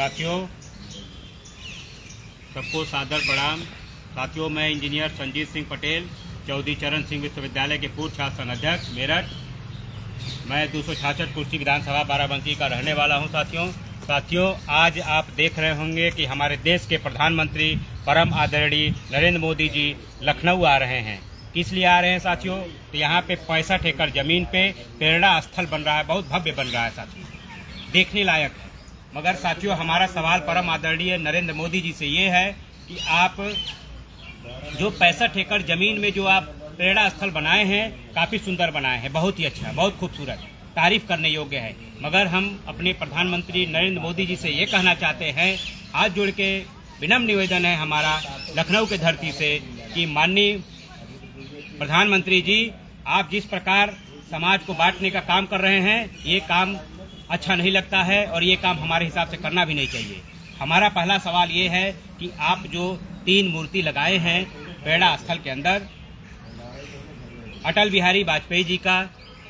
साथियों, सबको सादर प्रणाम। साथियों, मैं इंजीनियर संजीत सिंह पटेल, चौधरी चरण सिंह विश्वविद्यालय के पूर्व छात्र संघ अध्यक्ष मेरठ। मैं 266 कुर्सी विधानसभा बाराबंकी का रहने वाला हूं। साथियों, आज आप देख रहे होंगे कि हमारे देश के प्रधानमंत्री परम आदरणीय नरेंद्र मोदी जी लखनऊ आ रहे हैं। किस लिए आ रहे हैं साथियों? तो यहाँ पे 65 एकड़ जमीन पे प्रेरणा स्थल बन रहा है, बहुत भव्य बन रहा है साथियों, देखने लायक है। मगर साथियों, हमारा सवाल परम आदरणीय नरेंद्र मोदी जी से ये है कि आप जो 65 एकड़ जमीन में जो आप प्रेरणा स्थल बनाए हैं, काफ़ी सुंदर बनाए हैं, बहुत ही अच्छा, बहुत खूबसूरत, तारीफ करने योग्य है। मगर हम अपने प्रधानमंत्री नरेंद्र मोदी जी से ये कहना चाहते हैं, हाथ जोड़ के विनम्र निवेदन है हमारा लखनऊ के धरती से कि माननीय प्रधानमंत्री जी, आप जिस प्रकार समाज को बांटने का काम कर रहे हैं, ये काम अच्छा नहीं लगता है और ये काम हमारे हिसाब से करना भी नहीं चाहिए। हमारा पहला सवाल ये है कि आप जो 3 मूर्ति लगाए हैं प्रेरणा स्थल के अंदर, अटल बिहारी वाजपेयी जी का,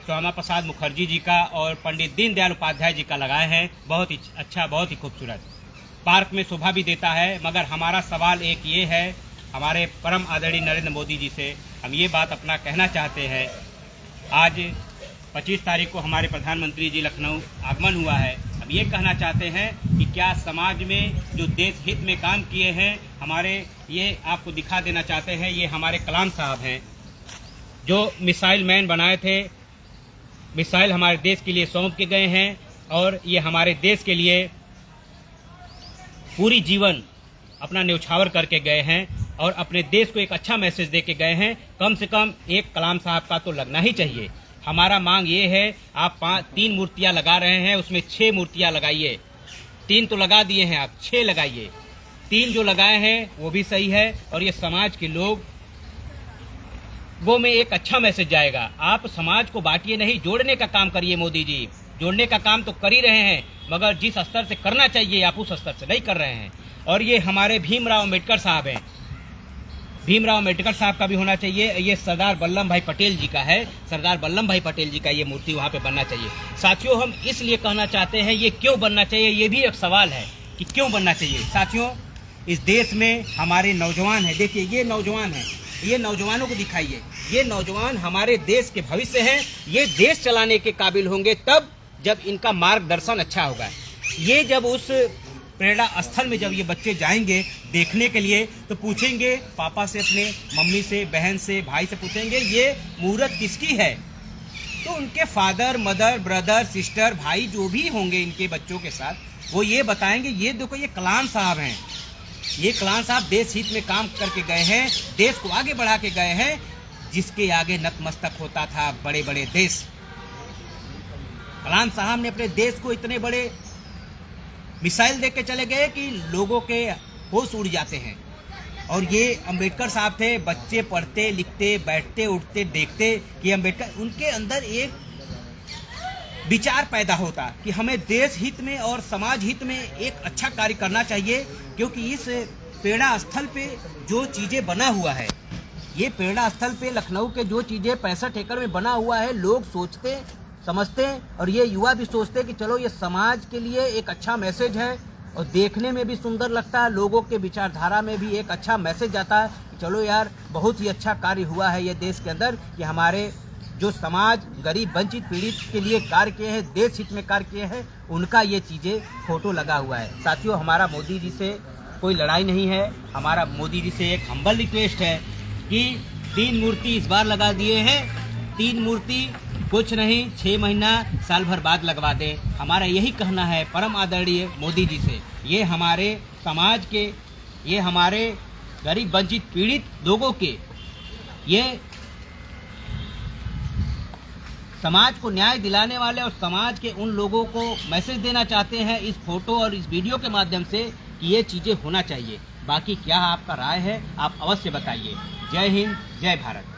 श्यामा प्रसाद मुखर्जी जी का और पंडित दीनदयाल उपाध्याय जी का लगाए हैं, बहुत ही अच्छा, बहुत ही खूबसूरत, पार्क में शोभा भी देता है। मगर हमारा सवाल एक ये है हमारे परम आदरणीय नरेंद्र मोदी जी से, हम ये बात अपना कहना चाहते हैं। आज 25 तारीख को हमारे प्रधानमंत्री जी लखनऊ आगमन हुआ है। हम ये कहना चाहते हैं कि क्या समाज में जो देश हित में काम किए हैं हमारे, ये आपको दिखा देना चाहते हैं। ये हमारे कलाम साहब हैं जो मिसाइल मैन बनाए थे, मिसाइल हमारे देश के लिए सौंप के गए हैं और ये हमारे देश के लिए पूरी जीवन अपना न्यौछावर करके गए हैं और अपने देश को एक अच्छा मैसेज दे के गए हैं। कम से कम एक कलाम साहब का तो लगना ही चाहिए। हमारा मांग ये है, आप 3 मूर्तियां लगा रहे हैं, उसमें 6 मूर्तियां लगाइए। 3 तो लगा दिए हैं आप, 6 लगाइए। 3 जो लगाए हैं वो भी सही है और ये समाज के लोग वो में एक अच्छा मैसेज जाएगा। आप समाज को बांटिए नहीं, जोड़ने का काम करिए। मोदी जी जोड़ने का काम तो कर ही रहे हैं, मगर जिस स्तर से करना चाहिए आप उस स्तर से नहीं कर रहे हैं। और ये हमारे भीमराव अम्बेडकर साहब हैं, भीमराव अम्बेडकर साहब का भी होना चाहिए। ये सरदार वल्लभ भाई पटेल जी का है, सरदार वल्लभ भाई पटेल जी का ये मूर्ति वहाँ पे बनना चाहिए। साथियों, हम इसलिए कहना चाहते हैं ये क्यों बनना चाहिए, ये भी एक सवाल है कि क्यों बनना चाहिए। साथियों, इस देश में हमारे नौजवान हैं, देखिए ये नौजवान हैं, ये नौजवानों को दिखाइए। ये नौजवान हमारे देश के भविष्य हैं, ये देश चलाने के काबिल होंगे तब जब इनका मार्गदर्शन अच्छा होगा। ये जब उस प्रेरणा स्थल में जब ये बच्चे जाएंगे देखने के लिए तो पूछेंगे पापा से, अपने मम्मी से, बहन से, भाई से पूछेंगे ये मूर्त किसकी है। तो उनके फादर, मदर, ब्रदर, सिस्टर, भाई जो भी होंगे इनके बच्चों के साथ, वो ये बताएंगे ये देखो ये कलाम साहब हैं, ये कलाम साहब देश हित में काम करके गए हैं, देश को आगे बढ़ा के गए हैं, जिसके आगे नतमस्तक होता था बड़े बड़े देश। कलाम साहब ने अपने देश को इतने बड़े मिसाइल दे के चले गए कि लोगों के होश उड़ जाते हैं। और ये अम्बेडकर साहब थे, बच्चे पढ़ते लिखते, बैठते उठते देखते कि अम्बेडकर, उनके अंदर एक विचार पैदा होता कि हमें देश हित में और समाज हित में एक अच्छा कार्य करना चाहिए। क्योंकि इस प्रेरणा स्थल पे जो चीज़ें बना हुआ है, ये प्रेरणा स्थल पे लखनऊ के जो चीज़ें 65 एकड़ में बना हुआ है, लोग सोचते समझते हैं और ये युवा भी सोचते हैं कि चलो ये समाज के लिए एक अच्छा मैसेज है और देखने में भी सुंदर लगता है, लोगों के विचारधारा में भी एक अच्छा मैसेज जाता है कि चलो यार बहुत ही अच्छा कार्य हुआ है ये देश के अंदर कि हमारे जो समाज गरीब वंचित पीड़ित के लिए कार्य किए हैं, देश हित में कार्य किए हैं, उनका ये चीज़ें फोटो लगा हुआ है। साथियों, हमारा मोदी जी से कोई लड़ाई नहीं है, हमारा मोदी जी से एक हम्बल रिक्वेस्ट है कि 3 मूर्ति इस बार लगा दिए हैं, 3 मूर्ति कुछ नहीं 6 महीना साल भर बाद लगवा दें। हमारा यही कहना है परम आदरणीय मोदी जी से। ये हमारे समाज के, ये हमारे गरीब वंचित पीड़ित लोगों के, ये समाज को न्याय दिलाने वाले और समाज के उन लोगों को मैसेज देना चाहते हैं इस फोटो और इस वीडियो के माध्यम से कि ये चीज़ें होना चाहिए। बाकी क्या आपका राय है आप अवश्य बताइए। जय हिंद, जय भारत।